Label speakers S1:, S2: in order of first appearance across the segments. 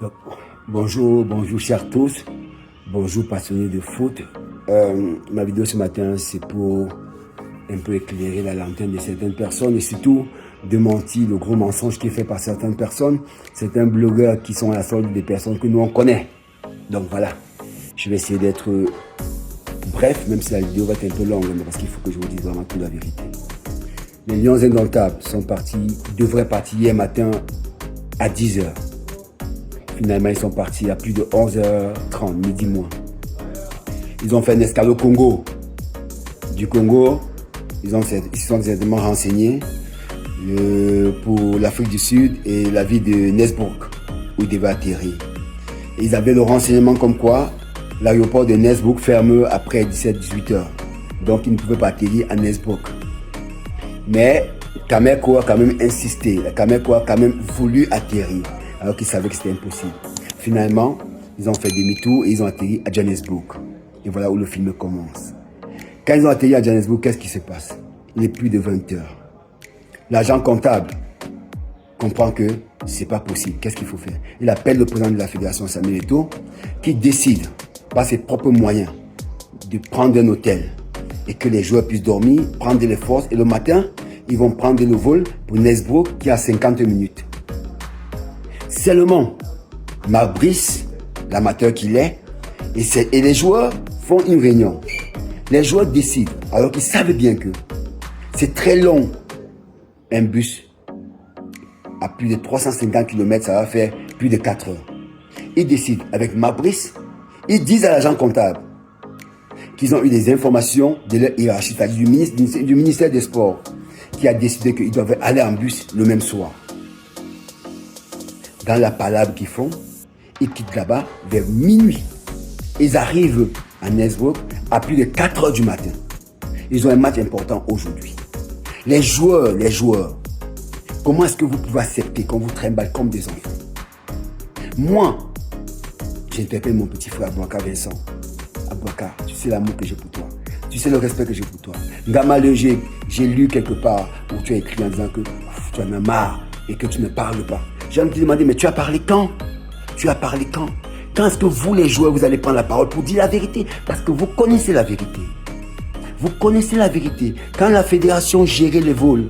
S1: Donc, bonjour chers tous, bonjour passionnés de foot. Ma vidéo ce matin, c'est pour un peu éclairer la lanterne de certaines personnes et surtout démentir le gros mensonge qui est fait par certaines personnes, certains blogueurs qui sont à la solde des personnes que nous on connaît. Donc voilà, je vais essayer d'être bref, même si la vidéo va être un peu longue, parce qu'il faut que je vous dise vraiment toute la vérité. Les Lions indomptables sont partis, devraient partir hier matin à 10h. Finalement, ils sont partis à plus de 11h30, midi moins. Ils ont fait une escale au Congo. Du Congo, ils se sont certainement renseignés pour l'Afrique du Sud et la ville de Nesbrook, où ils devaient atterrir. Et ils avaient le renseignement comme quoi l'aéroport de Nesbrook ferme après 17-18h. Donc, ils ne pouvaient pas atterrir à Nesbrook. Mais Cameco a quand même insisté. Cameco a quand même voulu atterrir, alors qu'ils savaient que c'était impossible. Finalement, ils ont fait demi-tour et ils ont atterri à Johannesburg. Et voilà où le film commence. Quand ils ont atterri à Johannesburg, qu'est-ce qui se passe? Il est plus de 20 heures. L'agent comptable comprend que c'est pas possible. Qu'est-ce qu'il faut faire? Il appelle le président de la fédération, Samuel Eto'o, qui décide, par ses propres moyens, de prendre un hôtel et que les joueurs puissent dormir, prendre les forces. Et le matin, ils vont prendre le vol pour Nesbrook qui est à 50 minutes. Seulement, Marc Brice, l'amateur qu'il est, et les joueurs font une réunion. Les joueurs décident, alors qu'ils savent bien que c'est très long. Un bus à plus de 350 km, ça va faire plus de 4 heures. Ils décident avec Marc Brice, ils disent à l'agent comptable qu'ils ont eu des informations de leur hiérarchie, c'est-à-dire du ministère des Sports, qui a décidé qu'ils doivent aller en bus le même soir. Dans la palabre qu'ils font, ils quittent là-bas vers minuit. Ils arrivent à Nesbrook à plus de 4 heures du matin. Ils ont un match important aujourd'hui. Les joueurs, comment est-ce que vous pouvez accepter qu'on vous trimballe comme des enfants? Moi, j'interpelle mon petit frère Abouaka Vincent. Abouaka, tu sais l'amour que j'ai pour toi. Tu sais le respect que j'ai pour toi. Gamale, j'ai lu quelque part où tu as écrit en disant que tu en as marre et que tu ne parles pas. J'ai envie de te demander, mais tu as parlé quand? Tu as parlé quand? Quand est-ce que vous, les joueurs, vous allez prendre la parole pour dire la vérité? Parce que vous connaissez la vérité. Vous connaissez la vérité. Quand la fédération gérait les vols,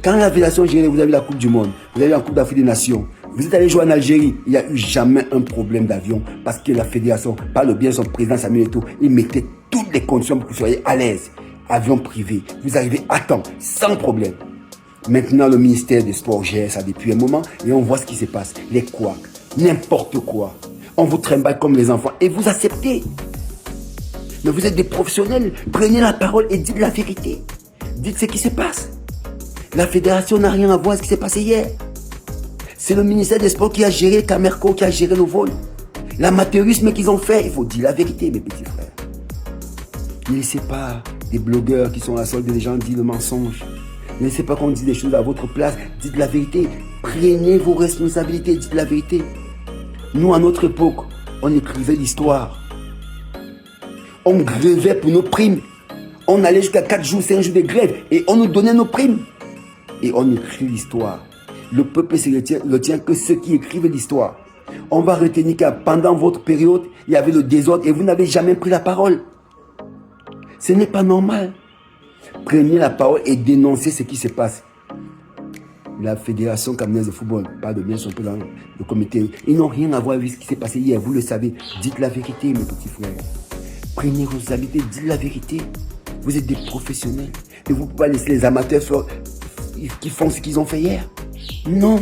S1: quand la fédération gérait, vous avez la Coupe du Monde, vous avez la Coupe d'Afrique des Nations, vous êtes allé jouer en Algérie, il n'y a eu jamais un problème d'avion parce que la fédération, par le bien de son président Samuel Eto'o, il mettait toutes les conditions pour que vous soyez à l'aise. Avion privé, vous arrivez à temps, sans problème. Maintenant, le ministère des Sports gère ça depuis un moment et on voit ce qui se passe. Les couacs, n'importe quoi. On vous trimballe comme les enfants et vous acceptez. Mais vous êtes des professionnels. Prenez la parole et dites la vérité. Dites ce qui se passe. La fédération n'a rien à voir avec ce qui s'est passé hier. C'est le ministère des Sports qui a géré Cameco, qui a géré le vol. L'amateurisme qu'ils ont fait, il faut dire la vérité, mes petits frères. Ne laissez pas des blogueurs qui sont à la solde des gens dire le mensonge. Ne laissez pas qu'on dise des choses à votre place. Dites la vérité. Prenez vos responsabilités, dites la vérité. Nous, à notre époque, on écrivait l'histoire. On grevait pour nos primes. On allait jusqu'à 4 jours, 5 jours de grève et on nous donnait nos primes. Et on écrit l'histoire. Le peuple ne tient que ceux qui écrivent l'histoire. On va retenir que pendant votre période, il y avait le désordre et vous n'avez jamais pris la parole. Ce n'est pas normal. Prenez la parole et dénoncez ce qui se passe. La fédération camerounaise de football, pas de bien son peu dans le comité, ils n'ont rien à voir avec ce qui s'est passé hier, vous le savez. Dites la vérité, mes petits frères. Prenez vos responsabilités, dites la vérité. Vous êtes des professionnels. Et vous ne pouvez pas laisser les amateurs qui font ce qu'ils ont fait hier. Non.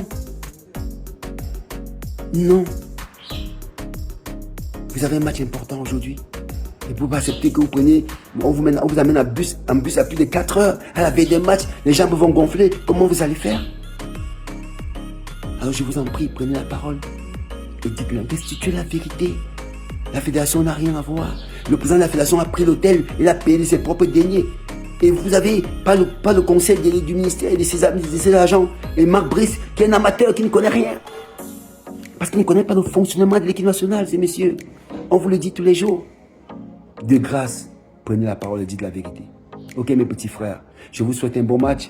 S1: Non. Vous avez un match important aujourd'hui. Et vous ne pouvez pas accepter que vous preniez, on vous amène en bus à plus de 4 heures. À la veille des matchs, les jambes vont gonfler. Comment vous allez faire? Alors je vous en prie, prenez la parole. Et dites-leur, restituez la vérité. La fédération n'a rien à voir. Le président de la fédération a pris l'hôtel, il a payé ses propres deniers. Et vous n'avez pas le conseil du ministère et de ses agents. Et Marc Brice, qui est un amateur, qui ne connaît rien. Parce qu'il ne connaît pas le fonctionnement de l'équipe nationale, ces messieurs. On vous le dit tous les jours. De grâce, prenez la parole et dites la vérité. Ok, mes petits frères, je vous souhaite un bon match.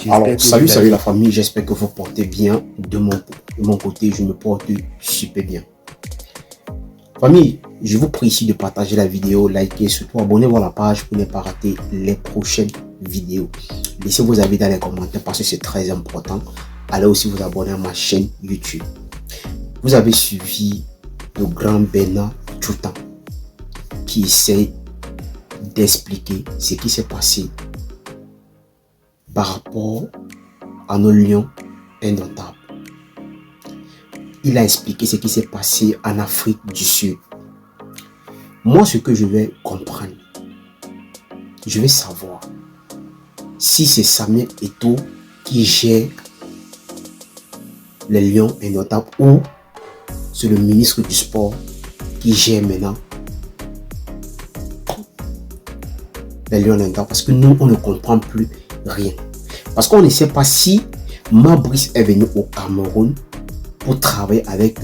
S2: Alors, salut la famille, j'espère que vous portez bien. De mon côté, je me porte super bien. Famille, je vous prie ici de partager la vidéo, liker, surtout abonnez-vous à la page pour ne pas rater les prochaines vidéos. Laissez vos avis dans les commentaires parce que c'est très important. Allez aussi vous abonner à ma chaîne YouTube. Vous avez suivi le grand Bernard Choutan qui essaie d'expliquer ce qui s'est passé par rapport à nos lions indomptables. Il a expliqué ce qui s'est passé en Afrique du Sud. Moi, ce que je vais comprendre, je vais savoir si c'est Samuel Eto'o qui gère les lions indomptables ou c'est le ministre du Sport qui gère maintenant les lions indomptables. Parce que nous, on ne comprend plus rien. Parce qu'on ne sait pas si Mabrice est venu au Cameroun pour travailler avec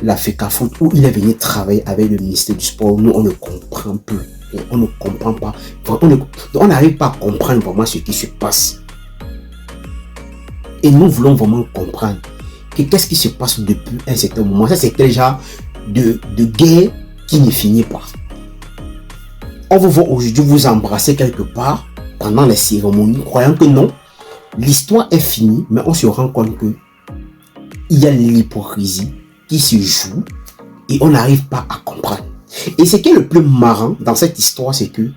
S2: la FECAFOOT ou il est venu travailler avec le ministère du Sport. Nous, on ne comprend plus. On ne comprend pas. On n'arrive pas à comprendre vraiment ce qui se passe. Et nous voulons vraiment comprendre qu'est-ce qui se passe depuis un certain moment. Ça, c'est quel genre de guerre qui ne finit pas. On va voir aujourd'hui vous embrasser quelque part pendant les cérémonies, croyant que non, l'histoire est finie, mais on se rend compte que il y a l'hypocrisie qui se joue et on n'arrive pas à comprendre. Et ce qui est le plus marrant dans cette histoire, c'est que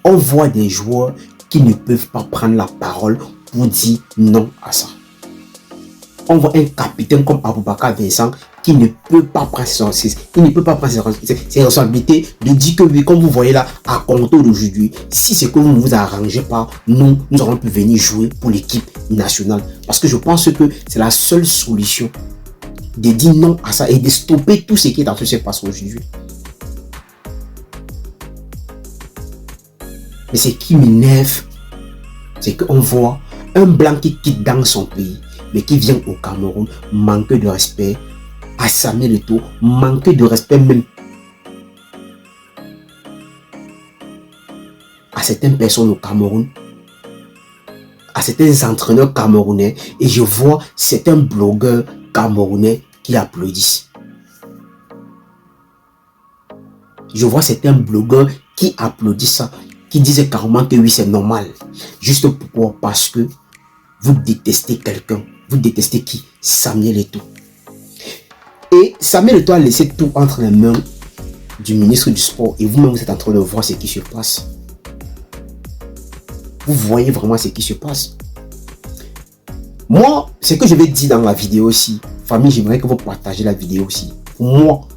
S2: on voit des joueurs qui ne peuvent pas prendre la parole pour dire non à ça. On voit un capitaine comme Aboubakar Vincent qui ne peut pas prendre ses responsabilités de dire que oui, comme vous voyez là, à compter d'aujourd'hui, si c'est que vous ne vous arrangez pas, nous aurons pu venir jouer pour l'équipe nationale. Parce que je pense que c'est la seule solution de dire non à ça et de stopper tout ce qui est en train de se passer aujourd'hui. Mais ce qui m'énerve, c'est qu'on voit un blanc qui quitte dans son pays, mais qui vient au Cameroun, manque de respect à Samuel Eto'o, manque de respect même à certaines personnes au Cameroun, à certains entraîneurs camerounais, et je vois certains blogueurs camerounais qui applaudissent. Je vois certains blogueurs qui applaudissent ça, qui disent carrément que oui, c'est normal. Juste pourquoi? Parce que vous détestez quelqu'un. Vous détestez qui? Samuel Eto'o. Et Samuel Eto'o a laissé tout entre les mains du ministre du Sport. Et vous-même, vous êtes en train de voir ce qui se passe. Vous voyez vraiment ce qui se passe. Moi, ce que je vais dire dans la vidéo aussi, famille, j'aimerais que vous partagez la vidéo aussi. Pour moi,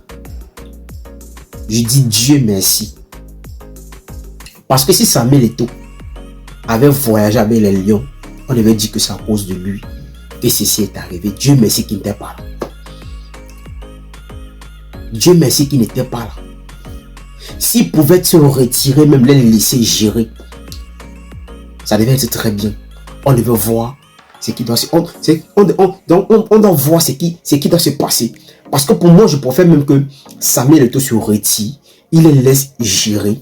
S2: je dis Dieu merci. Parce que si Samuel Eto'o avait voyagé avec les lions, on devait dire que c'est à cause de lui que ceci est arrivé. Dieu merci qu'il n'était pas là. Dieu merci qu'il n'était pas là. S'il pouvait se retirer, même les laisser gérer, ça devait être très bien. On devait voir ce qui doit se passer. On doit voir ce qui doit se passer. Parce que pour moi, je préfère même que Samuel Eto'o se retire, il les laisse gérer,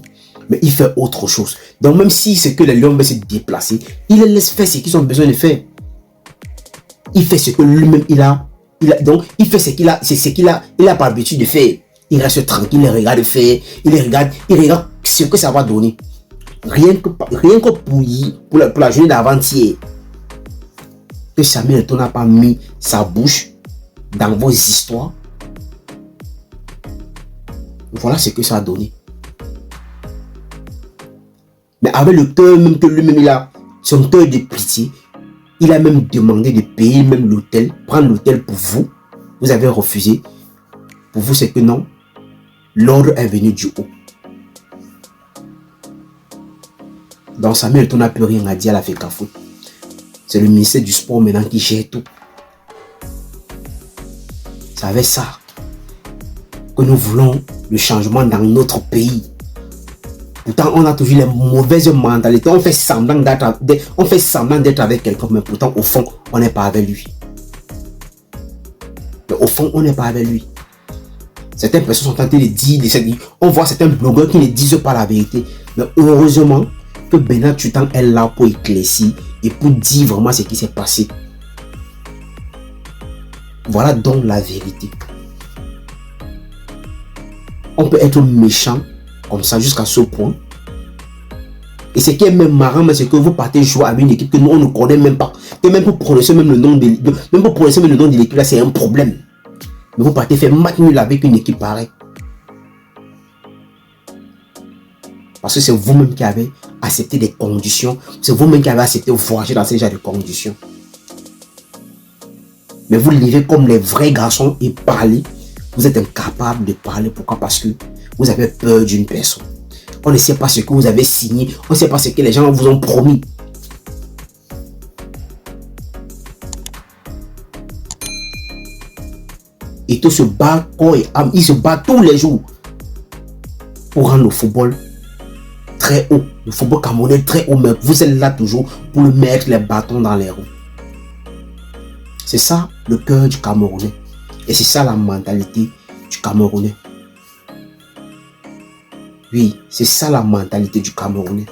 S2: mais il fait autre chose. Donc même si c'est que les lions veulent se déplacer, il les laisse faire ce qu'ils ont besoin de faire. Il fait ce que lui-même donc il fait ce qu'il a pas l'habitude de faire. Il reste tranquille, il regarde faire, il regarde ce que ça va donner. Rien que pour la journée d'avant-hier, que Samuel Eto'o n'a pas mis sa bouche dans vos histoires. Voilà ce que ça a donné. Mais avec le cœur même que lui-même il a, son cœur de pitié, il a même demandé de payer même l'hôtel, prendre l'hôtel pour vous. Vous avez refusé. Pour vous, c'est que non. L'ordre est venu du haut. Dans Samuel Eto'o n'a plus rien à dire à la FECAFOOT. C'est le ministère du Sport maintenant qui gère tout. C'est avec ça que nous voulons le changement dans notre pays. Pourtant, on a toujours les mauvaises mentalités. On fait semblant d'être avec quelqu'un, mais pourtant, au fond, on n'est pas avec lui. Mais au fond, on n'est pas avec lui. Certaines personnes sont en train de dire, on voit certains blogueurs qui ne disent pas la vérité. Mais heureusement que Bernard Tutan est là pour éclaircir et pour dire vraiment ce qui s'est passé. Voilà donc la vérité. On peut être méchant comme ça jusqu'à ce point. Et ce qui est même marrant, c'est que vous partez jouer avec une équipe que nous on ne connaît même pas. Que même pour prononcer même le nom de l'équipe là, c'est un problème. Mais vous partez faire match nul avec une équipe pareille. Parce que c'est vous-même qui avez accepté des conditions. C'est vous-même qui avez accepté de voyager dans ces genres de conditions. Mais vous vivez comme les vrais garçons et parlez. Vous êtes incapable de parler. Pourquoi? Parce que vous avez peur d'une personne. On ne sait pas ce que vous avez signé. On ne sait pas ce que les gens vous ont promis. Et tout se bat corps et âme. Il se bat tous les jours pour rendre le football très haut. Le football camerounais très haut. Mais vous êtes là toujours pour le mettre les bâtons dans les roues. C'est ça le cœur du Camerounais. Et c'est ça la mentalité du Camerounais. Oui, c'est ça la mentalité du Camerounais.